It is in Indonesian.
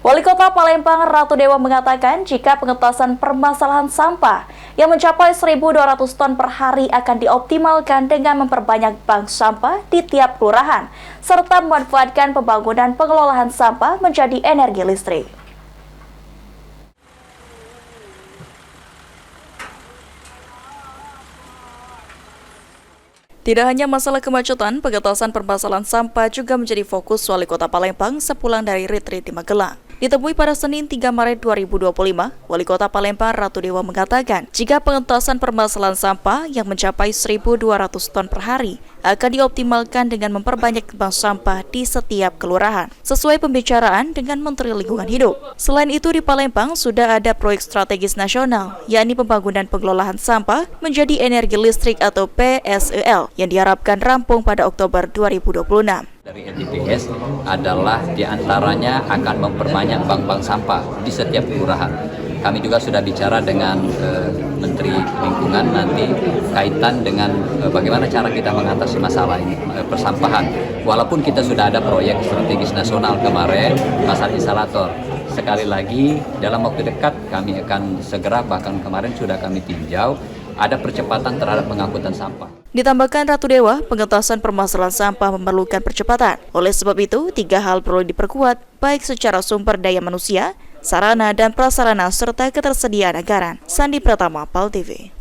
Wali Kota Palembang Ratu Dewa mengatakan jika pengentasan permasalahan sampah yang mencapai 1.200 ton per hari akan dioptimalkan dengan memperbanyak bank sampah di tiap kelurahan, serta memanfaatkan pembangunan pengelolaan sampah menjadi energi listrik. Tidak hanya masalah kemacetan, pengentasan permasalahan sampah juga menjadi fokus Wali Kota Palembang sepulang dari retreat di Magelang. Ditemui pada Senin 3 Maret 2025, Wali Kota Palembang Ratu Dewa mengatakan jika pengentasan permasalahan sampah yang mencapai 1.200 ton per hari akan dioptimalkan dengan memperbanyak bank sampah di setiap kelurahan, sesuai pembicaraan dengan Menteri Lingkungan Hidup. Selain itu, di Palembang sudah ada proyek strategis nasional, yakni pembangunan pengelolaan sampah menjadi energi listrik atau PSEL, yang diharapkan rampung pada Oktober 2026. Dari LTPS adalah diantaranya akan memperbanyak bank-bank sampah di setiap kelurahan. Kami juga sudah bicara dengan Menteri Lingkungan nanti kaitan dengan bagaimana cara kita mengatasi masalah ini, persampahan. Walaupun kita sudah ada proyek strategis nasional kemarin, masalah instalator. Sekali lagi dalam waktu dekat kami akan segera, bahkan kemarin sudah kami tinjau, ada percepatan terhadap pengangkutan sampah. Ditambahkan Ratu Dewa, pengentasan permasalahan sampah memerlukan percepatan. Oleh sebab itu, 3 hal perlu diperkuat, baik secara sumber daya manusia, sarana dan prasarana, serta ketersediaan anggaran. Sandi Pratama, PAL TV.